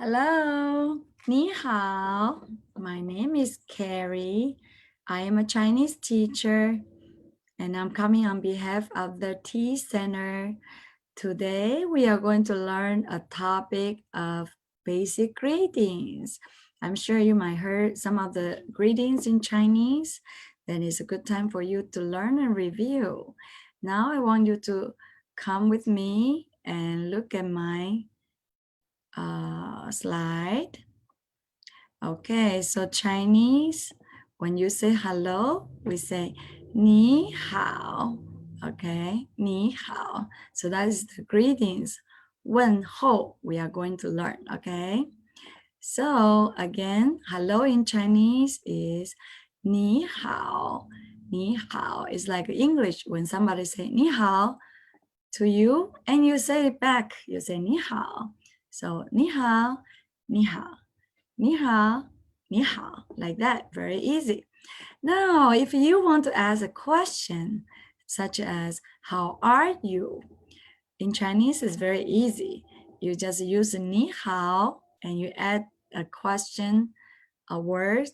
Hello, 你好. My name is Carrie. I am a Chinese teacher and I'm coming on behalf of the T Center. Today we are going to learn a topic of basic greetings. I'm sure you might heard some of the greetings in Chinese. Then it's a good time for you to learn and review. Now I want you to come with me and look at my slide. Okay, so Chinese, when you say hello, we say 你好. Okay, 你好. So that is the greetings. 问候 we are going to learn. Okay, so again, hello in Chinese is 你好. 你好 is like English when somebody say 你好 to you and you say it back. You say 你好. So 你好, 你好. 你好,你好, like that, very easy. Now, if you want to ask a question, such as, how are you? In Chinese, it's very easy. You just use 你好 and you add a question, a word,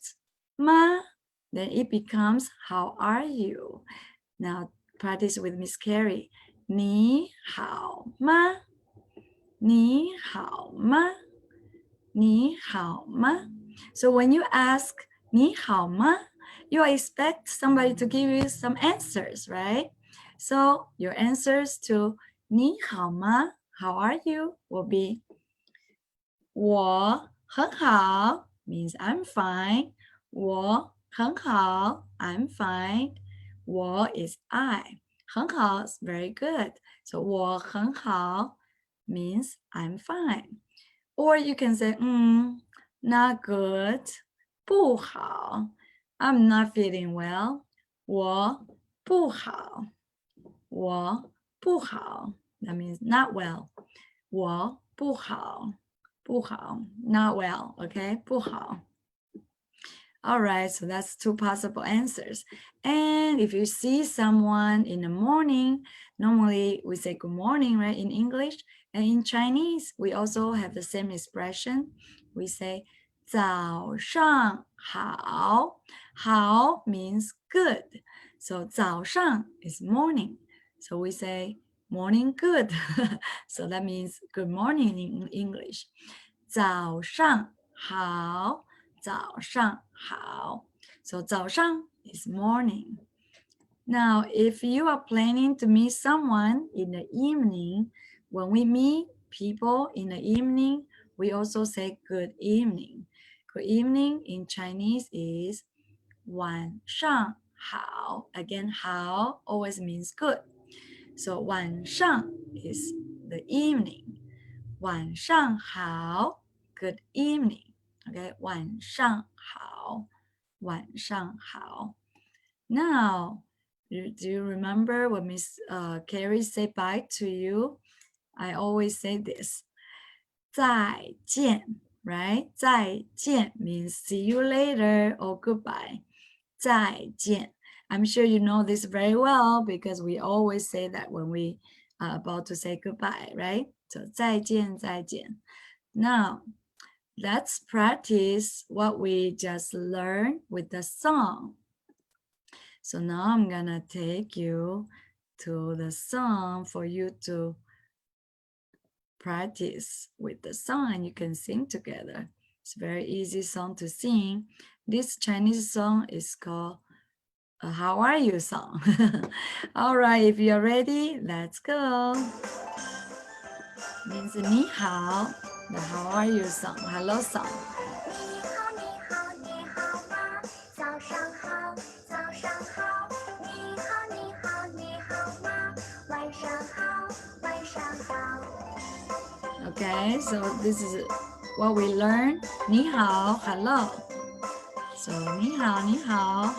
吗, then it becomes, how are you? Now, practice with Miss Carrie. 你好吗? 你好吗? 你好吗? So when you ask 你好吗, you expect somebody to give you some answers, right? So your answers to 你好吗, how are you, will be 我很好 means I'm fine. 我很好 I'm fine. 我 is I. 很好 is very good. So 我很好 means I'm fine. Or you can say, not good, 不好. I'm not feeling well. 我不好. 我不好. That means not well. 我不好. 不好. Not well. Okay? 不好. All right, so that's two possible answers. And if you see someone in the morning, normally we say good morning, right, in English. And in Chinese, we also have the same expression. We say 早上好. 好 means good. So 早上 is morning. So we say morning good. So that means good morning in English. 早上好. 早上好. So 早上 is morning. Now, if you are planning to meet someone in the evening, when we meet people in the evening, we also say good evening. Good evening in Chinese is 晚上好. Again, 好 always means good. So 晚上 is the evening. 晚上好, good evening. Okay, 晚上好,晚上好. Now, do you remember when Miss Carrie said bye to you? I always say this. 再见, right? 再见 means see you later or goodbye. 再见. I'm sure you know this very well because we always say that when we are about to say goodbye, right? So 再见,再见. Now, let's practice what we just learned with the song. So now I'm gonna take you to the song for you to practice with the song and you can sing together. It's a very easy song to sing. This Chinese song is called a How Are You song. All right, if you're ready, let's go. Means 你好, the How Are You song, hello song. 你好吗？早上好，早上好。你好吗？晚上好，晚上好。 Okay, so this is what we learned. 你好, hello. So 你好,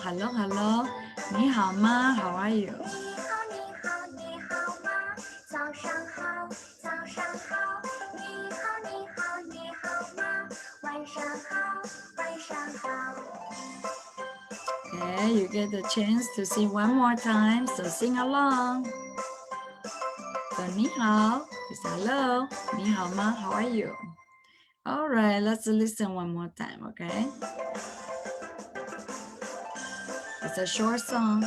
hello, hello. 你好吗? How are you? 你好吗？早上好，早上好。你好吗？晚上好，晚上好。 Okay, you get the chance to sing one more time, so sing along. So 你好 is hello. 你好吗? How are you? All right, let's listen one more time, okay? It's a short song,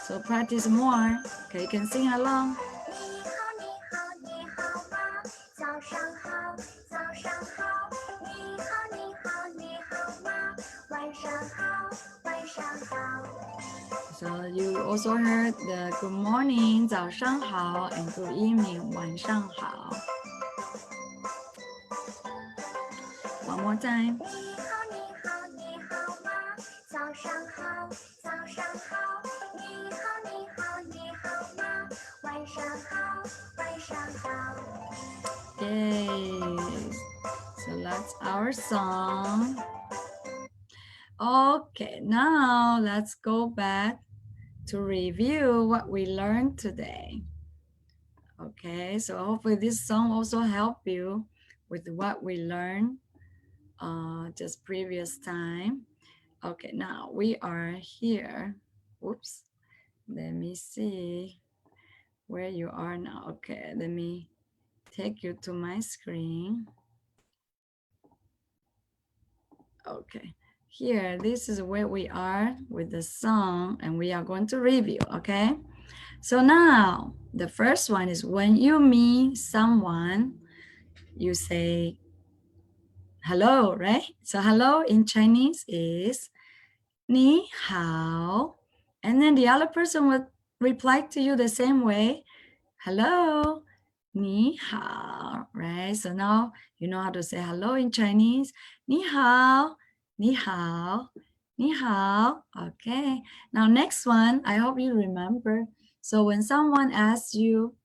so practice more. Okay, you can sing along. 你好，你好，你好吗？早上好，早上好，你好，你好吗？晚上好，晚上好。 So you also heard the good morning, 早上好, and good evening, 晚上好. One more time. 你好，你好，你好吗？早上好，早上好，你好，你好吗？晚上好，晚上好。 Yay. So that's our song. Okay, now let's go back to review what we learned today. Okay, so hopefully this song also help you with what we learned just previous time. Okay, now we are here. Oops, let me see where you are now. Okay, let me take you to my screen. Okay, here, this is where we are with the song, and we are going to review, okay? So now, the first one is when you meet someone, you say hello, right? So hello in Chinese is 你好, and then the other person would reply to you the same way, hello, 你好, right? So now you know how to say hello in Chinese. 你好,你好,你好. Okay. Now next one, I hope you remember. So when someone asks you,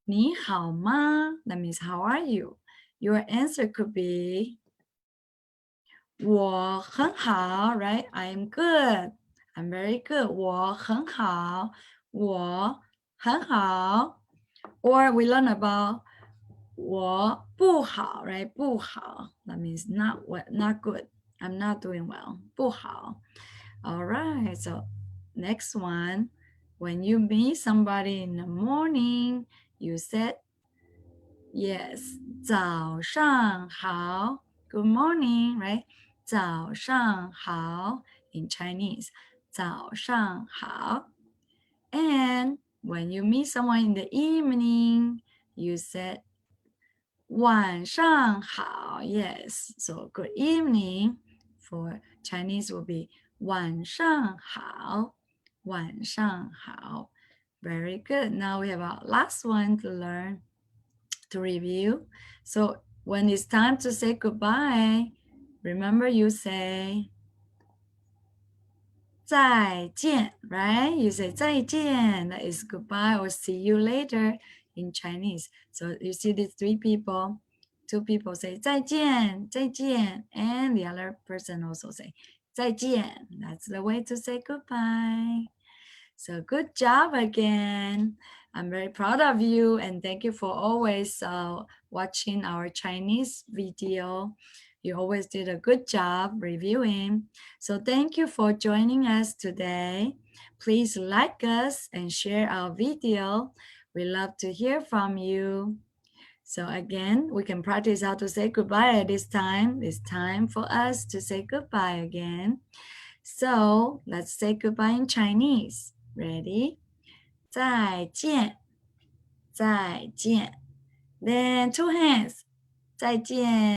你好吗? That means how are you? Your answer could be 我很好, right? I'm good. I'm very good. 我很好,我很好. Or we learn about 我不好, right? 不好. That means not good. I'm not doing well. 不好. All right. So next one, when you meet somebody in the morning, you said yes, 早上好. Good morning, right? 早上好 in Chinese. 早上好. And when you meet someone in the evening, you said 晚上好. Yes. So good evening for Chinese will be 晚上好.晚上好. Very good. Now we have our last one to learn, to review. So when it's time to say goodbye, remember you say 再见, right? You say 再见, that is goodbye or see you later in Chinese. So you see these three people, two people say 再见,再见, and the other person also say 再见. That's the way to say goodbye. So good job again. I'm very proud of you, and thank you for always watching our Chinese video. You always did a good job reviewing. So thank you for joining us today. Please like us and share our video. We love to hear from you. So again, we can practice how to say goodbye at this time. It's time for us to say goodbye again. So let's say goodbye in Chinese. Ready? 再见,再见. Then two hands. 再见.